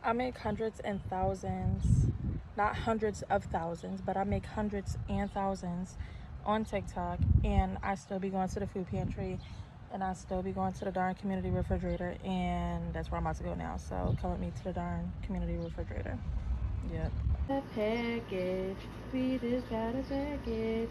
I make hundreds and thousands, not hundreds of thousands, but I make hundreds and thousands on TikTok, and I still be going to the food pantry, and I still be going to the darn community refrigerator, and that's where I'm about to go now. So come with me to the darn community refrigerator. Yep. A package, we just got a package.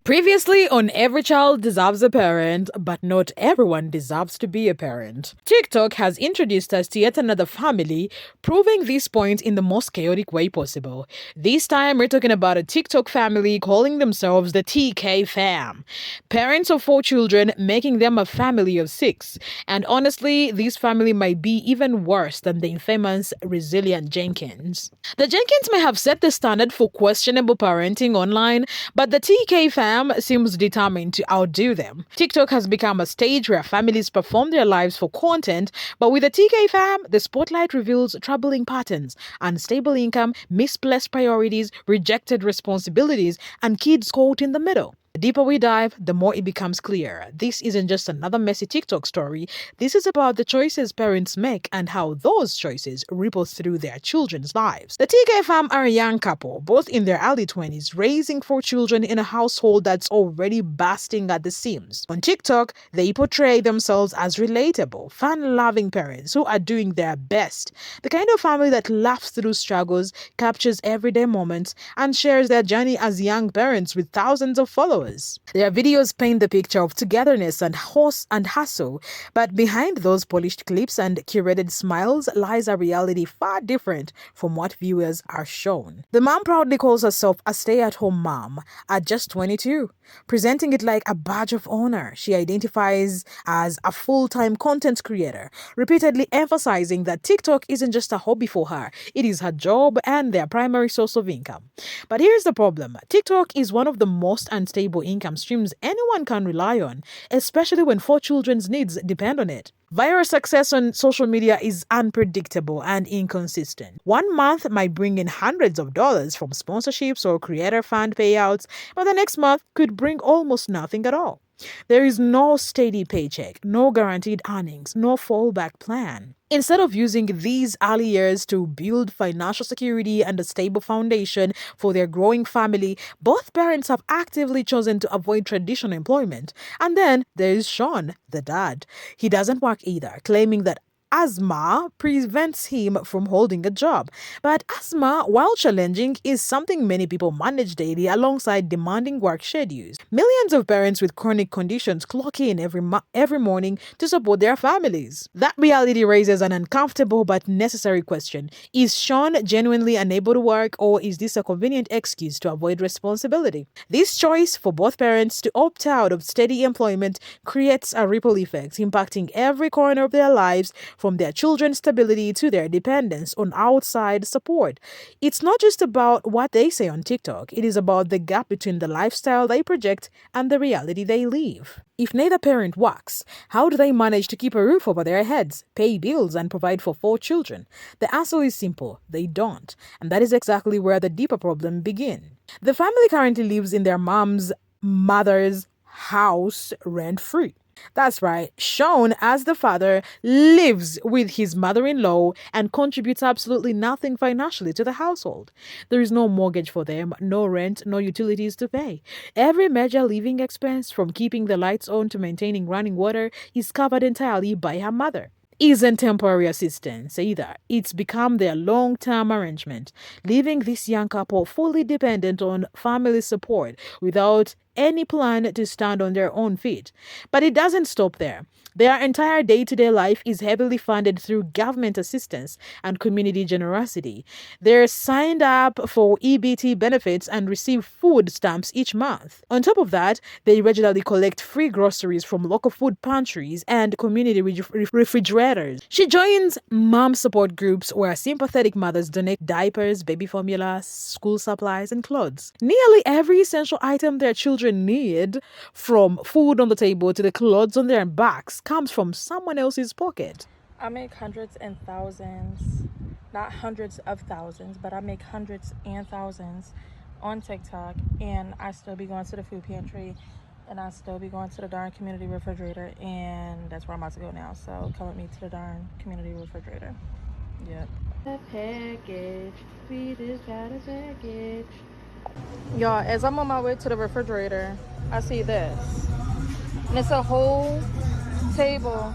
Previously on Every Child Deserves a Parent, but not everyone deserves to be a parent. TikTok has introduced us to yet another family, proving this point in the most chaotic way possible. This time, we're talking about a TikTok family calling themselves the TK fam. Parents of 4 children, making them a family of 6. And honestly, this family might be even worse than the infamous Resilient Jenkins. The Jenkins may have set the standard for questionable parenting online, but the TK fam seems determined to outdo them. TikTok has become a stage where families perform their lives for content, but with the TK fam, the spotlight reveals troubling patterns: unstable income, misplaced priorities, rejected responsibilities, and kids caught in the middle. The deeper we dive, the more it becomes clear. This isn't just another messy TikTok story. This is about the choices parents make and how those choices ripple through their children's lives. The TK fam are a young couple, both in their early 20s, raising 4 children in a household that's already bursting at the seams. On TikTok, they portray themselves as relatable, fun-loving parents who are doing their best. The kind of family that laughs through struggles, captures everyday moments, and shares their journey as young parents with thousands of followers. Their videos paint the picture of togetherness and hustle, but behind those polished clips and curated smiles lies a reality far different from what viewers are shown. The mom proudly calls herself a stay-at-home mom at just 22, presenting it like a badge of honor. She identifies as a full-time content creator, repeatedly emphasizing that TikTok isn't just a hobby for her, it is her job and their primary source of income. But here's the problem: TikTok is one of the most unstable income streams anyone can rely on, especially when 4 children's needs depend on it. Viral success on social media is unpredictable and inconsistent. One month might bring in hundreds of dollars from sponsorships or creator fund payouts, but the next month could bring almost nothing at all. There is no steady paycheck, no guaranteed earnings, no fallback plan. Instead of using these early years to build financial security and a stable foundation for their growing family, both parents have actively chosen to avoid traditional employment. And then there is Sean, the dad. He doesn't work either, claiming that asthma prevents him from holding a job. But asthma, while challenging, is something many people manage daily alongside demanding work schedules. Millions of parents with chronic conditions clock in every morning to support their families. That reality raises an uncomfortable but necessary question. Is Sean genuinely unable to work, or is this a convenient excuse to avoid responsibility? This choice for both parents to opt out of steady employment creates a ripple effect, impacting every corner of their lives, from their children's stability to their dependence on outside support. It's not just about what they say on TikTok, it is about the gap between the lifestyle they project and the reality they live. If neither parent works, how do they manage to keep a roof over their heads, pay bills, and provide for 4 children? The answer is simple: they don't. And that is exactly where the deeper problem begins. The family currently lives in their mom's mother's house rent-free. That's right, Sean, as the father, lives with his mother-in-law and contributes absolutely nothing financially to the household. There is no mortgage for them, no rent, no utilities to pay. Every major living expense, from keeping the lights on to maintaining running water, is covered entirely by her mother. Isn't temporary assistance either. It's become their long-term arrangement, leaving this young couple fully dependent on family support without any plan to stand on their own feet. But it doesn't stop there. Their entire day-to-day life is heavily funded through government assistance and community generosity. They're signed up for EBT benefits and receive food stamps each month. On top of that, they regularly collect free groceries from local food pantries and community refrigerators. She joins mom support groups where sympathetic mothers donate diapers, baby formula, school supplies, and clothes. Nearly every essential item their children need, from food on the table to the clothes on their backs, comes from someone else's pocket. I make hundreds and thousands, not hundreds of thousands, but I make hundreds and thousands on TikTok, and I still be going to the food pantry, and I still be going to the darn community refrigerator, and that's where I'm about to go now. So come with me to the darn community refrigerator. Yep. A package. We just got a package. Y'all, as I'm on my way to the refrigerator, I see this. And it's a whole table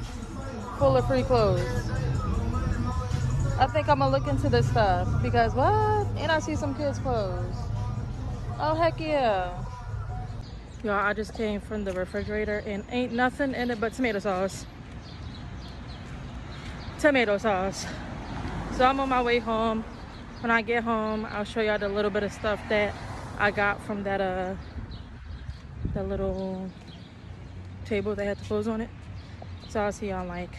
full of free clothes. I think I'm gonna look into this stuff because what? And I see some kids' clothes. Oh, heck yeah. Y'all, I just came from the refrigerator and ain't nothing in it but tomato sauce. Tomato sauce. So I'm on my way home. When I get home, I'll show y'all the little bit of stuff that I got from that the little table that had the clothes on it. So I'll see y'all like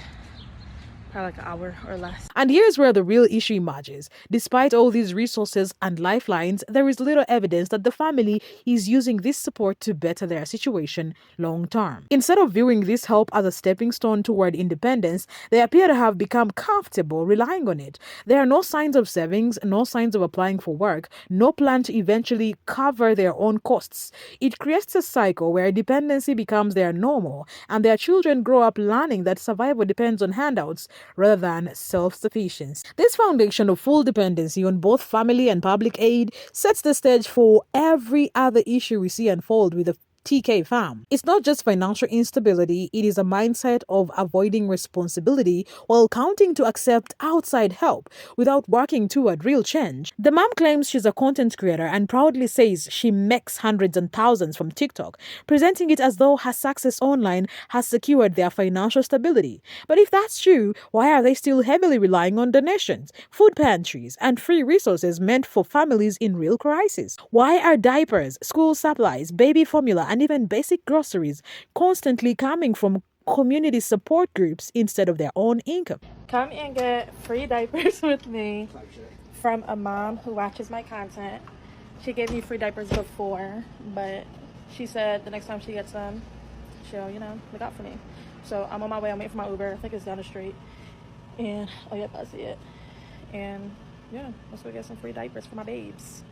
probably like an hour or less. And here's where the real issue emerges. Despite all these resources and lifelines, there is little evidence that the family is using this support to better their situation long term. Instead of viewing this help as a stepping stone toward independence, they appear to have become comfortable relying on it. There are no signs of savings, no signs of applying for work, no plan to eventually cover their own costs. It creates a cycle where dependency becomes their normal, and their children grow up learning that survival depends on handouts rather than self-sufficiency. This foundation of full dependency on both family and public aid sets the stage for every other issue we see unfold with the TK fam. It's not just financial instability, it is a mindset of avoiding responsibility while counting to accept outside help without working toward real change. The mom claims she's a content creator and proudly says she makes hundreds and thousands from TikTok, presenting it as though her success online has secured their financial stability. But if that's true, why are they still heavily relying on donations, food pantries, and free resources meant for families in real crisis? Why are diapers, school supplies, baby formula, and even basic groceries constantly coming from community support groups instead of their own income? Come and get free diapers with me from a mom who watches my content. She gave me free diapers before, but she said the next time she gets them, she'll, look out for me. So I'm on my way. I'm waiting for my Uber. I think it's down the street. And, oh, yep, I see it. And, yeah, let's go get some free diapers for my babes.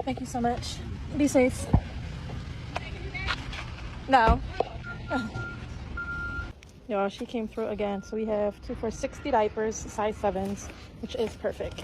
Thank you so much. Be safe. No. Y'all, she came through again. So we have 2 for 60 diapers, size 7s, which is perfect.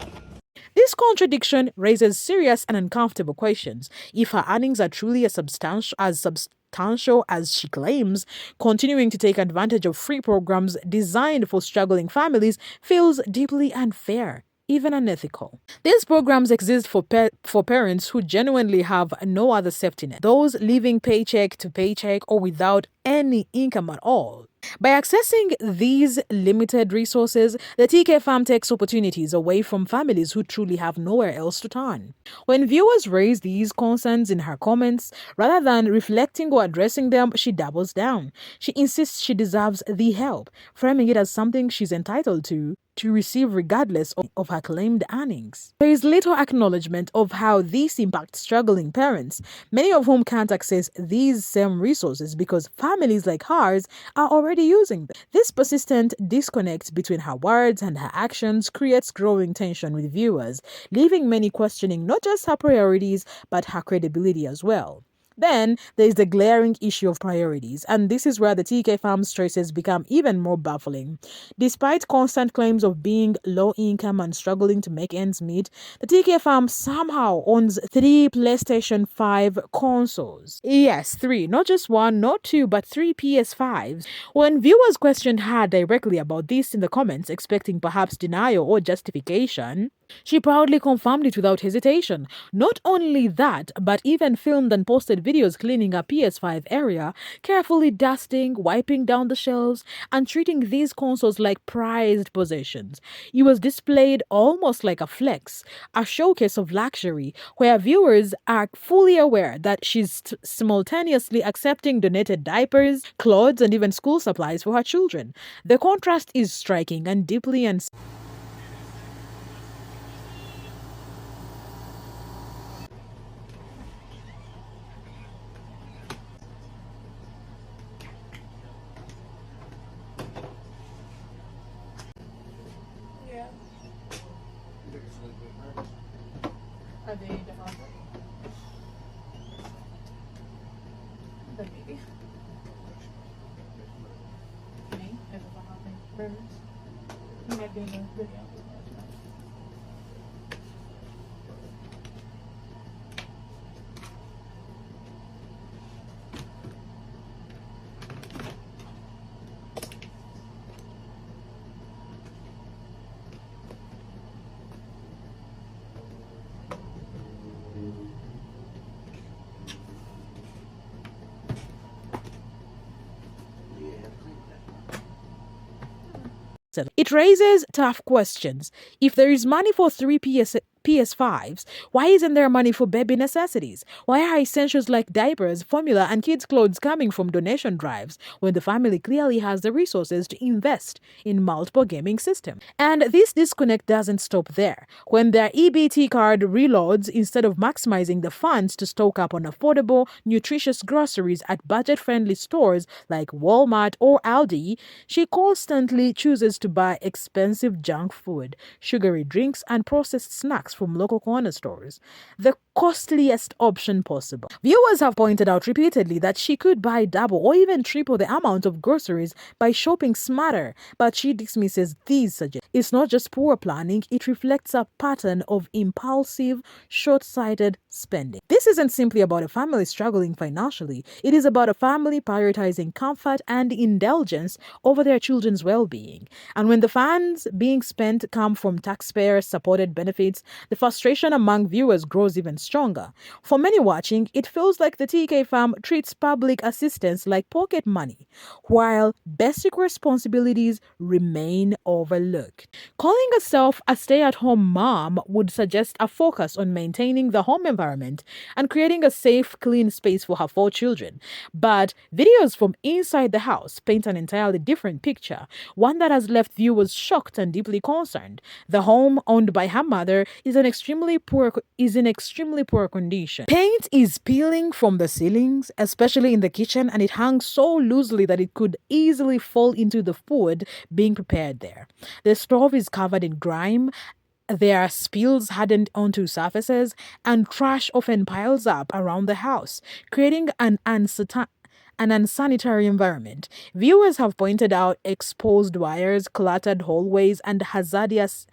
This contradiction raises serious and uncomfortable questions. If her earnings are truly as substantial as she claims, continuing to take advantage of free programs designed for struggling families feels deeply unfair, even unethical. These programs exist for parents who genuinely have no other safety net, those living paycheck to paycheck or without any income at all. By accessing these limited resources, the TK Farm takes opportunities away from families who truly have nowhere else to turn. When viewers raise these concerns in her comments, rather than reflecting or addressing them, she doubles down. She insists she deserves the help, framing it as something she's entitled to receive regardless of her claimed earnings. There is little acknowledgement of how this impacts struggling parents, many of whom can't access these same resources because families like hers are already using them. This persistent disconnect between her words and her actions creates growing tension with viewers, leaving many questioning not just her priorities but her credibility as well. Then there is the glaring issue of priorities, and this is where the TK Farm's choices become even more baffling. Despite constant claims of being low income and struggling to make ends meet, the TK Farm somehow owns 3 PlayStation 5 consoles. Yes, 3, not just 1, not 2, but 3 PS5s. When viewers questioned her directly about this in the comments, expecting perhaps denial or justification, she proudly confirmed it without hesitation. Not only that, but even filmed and posted videos cleaning a PS5 area, carefully dusting, wiping down the shelves, and treating these consoles like prized possessions. It was displayed almost like a flex, a showcase of luxury, where viewers are fully aware that she's simultaneously accepting donated diapers, clothes, and even school supplies for her children. The contrast is striking and deeply in the video. It raises tough questions. If there is money for three PS5s, why isn't there money for baby necessities? Why are essentials like diapers, formula, and kids' clothes coming from donation drives when the family clearly has the resources to invest in multiple gaming systems? And this disconnect doesn't stop there. When their EBT card reloads, instead of maximizing the funds to stock up on affordable, nutritious groceries at budget-friendly stores like Walmart or Aldi, she constantly chooses to buy expensive junk food, sugary drinks, and processed snacks from local corner stores, the costliest option possible. Viewers have pointed out repeatedly that she could buy double or even triple the amount of groceries by shopping smarter, but she dismisses these suggestions. It's not just poor planning, it reflects a pattern of impulsive, short-sighted spending. This isn't simply about a family struggling financially, it is about a family prioritizing comfort and indulgence over their children's well-being. And when the funds being spent come from taxpayer-supported benefits, the frustration among viewers grows even stronger. For many watching, it feels like the TK fam treats public assistance like pocket money, while basic responsibilities remain overlooked. Calling herself a stay-at-home mom would suggest a focus on maintaining the home environment and creating a safe, clean space for her 4 children. But videos from inside the house paint an entirely different picture, one that has left viewers shocked and deeply concerned. The home owned by her mother is in extremely poor condition. Paint is peeling from the ceilings, especially in the kitchen, and it hangs so loosely that it could easily fall into the food being prepared there. The stove is covered in grime. There are spills hardened onto surfaces, and trash often piles up around the house, creating an unsanitary environment. Viewers have pointed out exposed wires, cluttered hallways, and hazards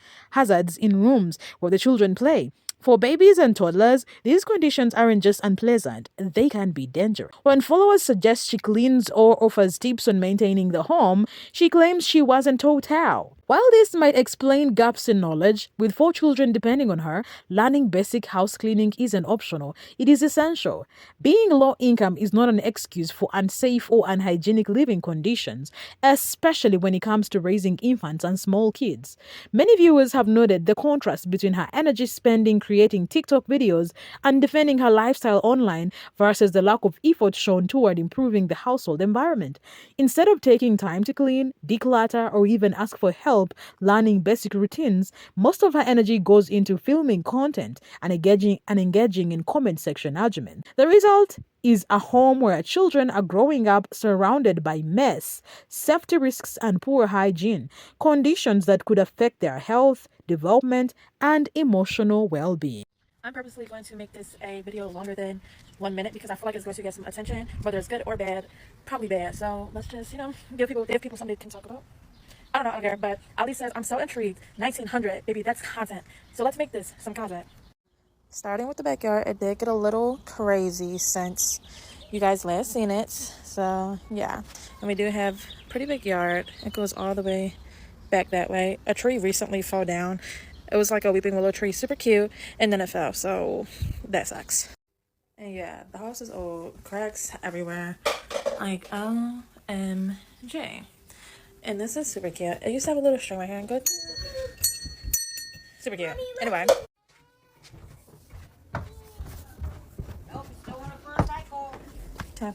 in rooms where the children play. For babies and toddlers, these conditions aren't just unpleasant, they can be dangerous. When followers suggest she cleans or offers tips on maintaining the home, she claims she wasn't taught how. While this might explain gaps in knowledge, with 4 children depending on her, learning basic house cleaning isn't optional, it is essential. Being low income is not an excuse for unsafe or unhygienic living conditions, especially when it comes to raising infants and small kids. Many viewers have noted the contrast between her energy spending creating TikTok videos and defending her lifestyle online versus the lack of effort shown toward improving the household environment. Instead of taking time to clean, declutter, or even ask for help learning basic routines, most of her energy goes into filming content and engaging in comment section arguments. The result is a home where children are growing up surrounded by mess, safety risks, and poor hygiene, conditions that could affect their health, development, and emotional well-being. I'm purposely going to make this a video longer than 1 minute because I feel like it's going to get some attention, whether it's good or bad. Probably bad. So let's just, give people something they can talk about. I don't know, I don't care, but Ali says, I'm so intrigued. 1900, baby, that's content. So let's make this some content. Starting with the backyard, it did get a little crazy since you guys last seen it. So, yeah. And we do have a pretty big yard. It goes all the way back that way. A tree recently fell down. It was like a weeping willow tree, super cute, and then it fell, so that sucks. And yeah, the house is old. Cracks everywhere. Like, OMG. And this is super cute. It used to have a little string right here and good. Super cute. Anyway. Okay.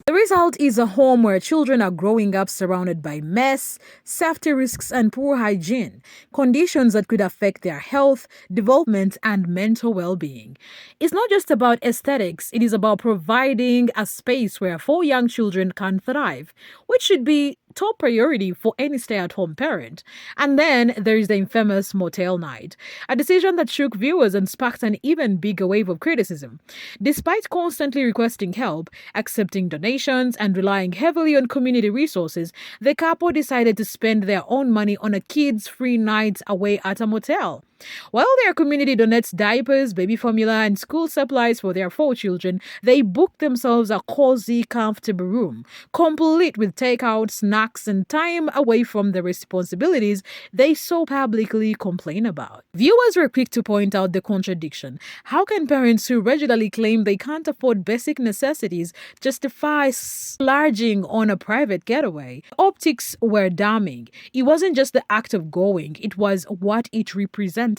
The result is a home where children are growing up surrounded by mess, safety risks, and poor hygiene, conditions that could affect their health, development, and mental well-being. It's not just about aesthetics, it is about providing a space where 4 young children can thrive, which should be top priority for any stay-at-home parent. And then there is the infamous motel night, a decision that shook viewers and sparked an even bigger wave of criticism. Despite constantly requesting help, accepting donations, and relying heavily on community resources, the couple decided to spend their own money on a kids-free night away at a motel. While their community donates diapers, baby formula, and school supplies for their 4 children, they booked themselves a cozy, comfortable room, complete with takeout, snacks, and time away from the responsibilities they so publicly complain about. Viewers were quick to point out the contradiction. How can parents who regularly claim they can't afford basic necessities justify splurging on a private getaway? Optics were damning. It wasn't just the act of going, it was what it represented.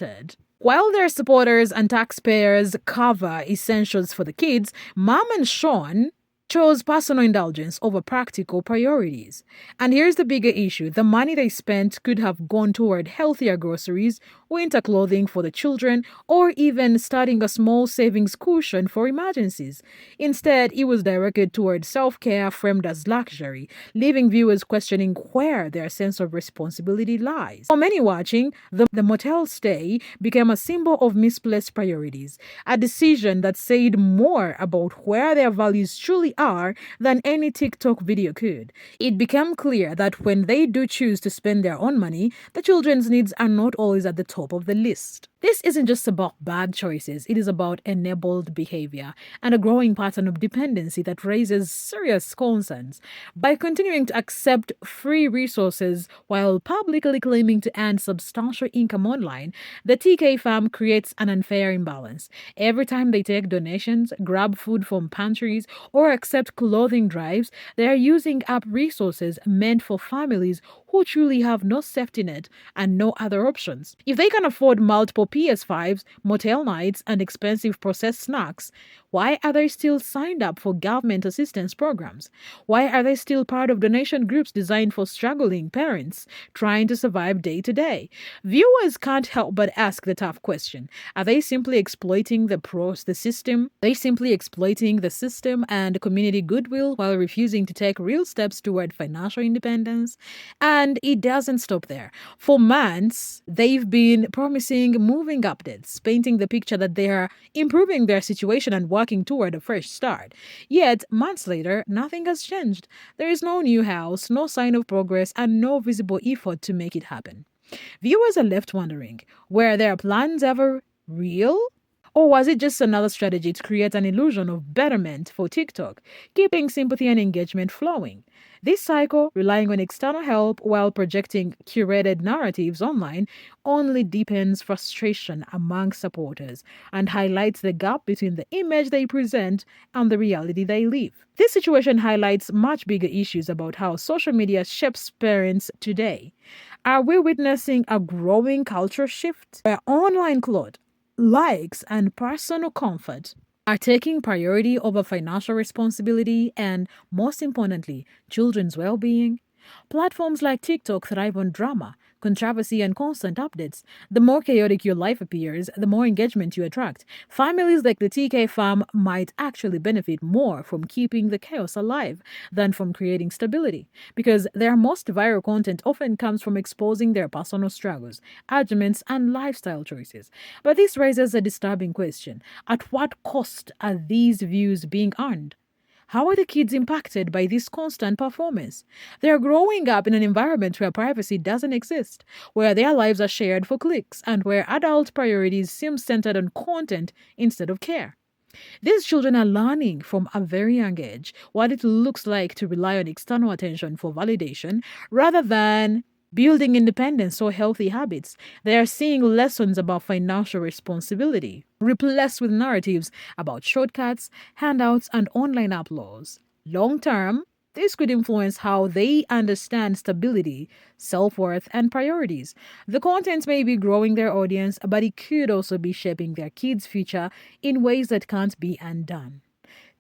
While their supporters and taxpayers cover essentials for the kids, Mom and Sean chose personal indulgence over practical priorities. And here's the bigger issue: the money they spent could have gone toward healthier groceries, winter clothing for the children, or even starting a small savings cushion for emergencies. Instead, it was directed toward self-care framed as luxury, leaving viewers questioning where their sense of responsibility lies. For many watching, the motel stay became a symbol of misplaced priorities, a decision that said more about where their values truly are than any TikTok video could. It became clear that when they do choose to spend their own money, the children's needs are not always at the top of the list. This isn't just about bad choices, it is about enabled behavior and a growing pattern of dependency that raises serious concerns. By continuing to accept free resources while publicly claiming to earn substantial income online, the TK fam creates an unfair imbalance. Every time they take donations, grab food from pantries, or accept clothing drives, they are using up resources meant for families who truly have no safety net and no other options. If they can afford multiple PS5s, motel nights, and expensive processed snacks, why are they still signed up for government assistance programs? Why are they still part of donation groups designed for struggling parents trying to survive day to day? Viewers can't help but ask the tough question: are they simply exploiting the system? Are they simply exploiting the system and community goodwill while refusing to take real steps toward financial independence? And it doesn't stop there. For months, they've been promising moving updates, painting the picture that they are improving their situation and working toward a fresh start. Yet, months later, nothing has changed. There is no new house, no sign of progress, and no visible effort to make it happen. Viewers are left wondering, were their plans ever real? Or was it just another strategy to create an illusion of betterment for TikTok, keeping sympathy and engagement flowing? This cycle, relying on external help while projecting curated narratives online, only deepens frustration among supporters and highlights the gap between the image they present and the reality they live. This situation highlights much bigger issues about how social media shapes parents today. Are we witnessing a growing culture shift where online clout, likes, and personal comfort are taking priority over financial responsibility and, most importantly, children's well being? Platforms like TikTok thrive on drama, controversy, and constant updates. The more chaotic your life appears, the more engagement you attract. Families like the TK fam might actually benefit more from keeping the chaos alive than from creating stability, because their most viral content often comes from exposing their personal struggles, arguments, and lifestyle choices. But this raises a disturbing question: at what cost are these views being earned? How are the kids impacted by this constant performance? They are growing up in an environment where privacy doesn't exist, where their lives are shared for clicks, and where adult priorities seem centered on content instead of care. These children are learning from a very young age what it looks like to rely on external attention for validation rather than building independence or healthy habits. They are seeing lessons about financial responsibility, replaced with narratives about shortcuts, handouts, and online uploads. Long term, this could influence how they understand stability, self worth, and priorities. The content may be growing their audience, but it could also be shaping their kids' future in ways that can't be undone.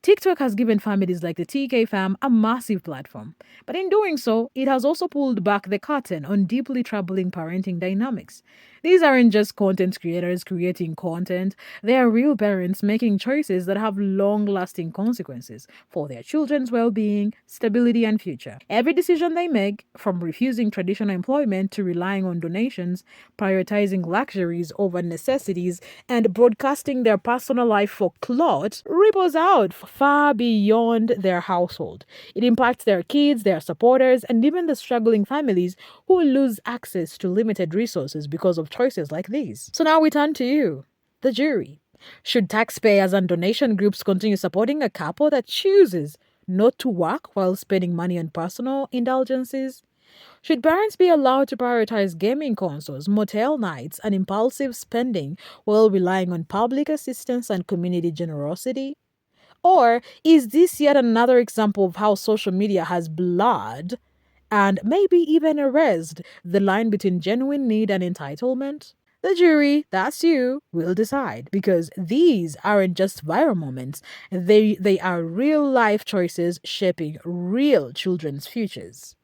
TikTok has given families like the TK fam a massive platform, but in doing so, it has also pulled back the curtain on deeply troubling parenting dynamics. These aren't just content creators creating content, they are real parents making choices that have long lasting consequences for their children's well being, stability, and future. Every decision they make, from refusing traditional employment to relying on donations, prioritizing luxuries over necessities, and broadcasting their personal life for clout, ripples out far beyond their household. It impacts their kids, their supporters, and even the struggling families who lose access to limited resources because of choices like these. So now we turn to you, the jury. Should taxpayers and donation groups continue supporting a couple that chooses not to work while spending money on personal indulgences? Should parents be allowed to prioritize gaming consoles, motel nights, and impulsive spending while relying on public assistance and community generosity? Or is this yet another example of how social media has blurred and maybe even erased the line between genuine need and entitlement? The jury, that's you, will decide because these aren't just viral moments, they are real life choices shaping real children's futures.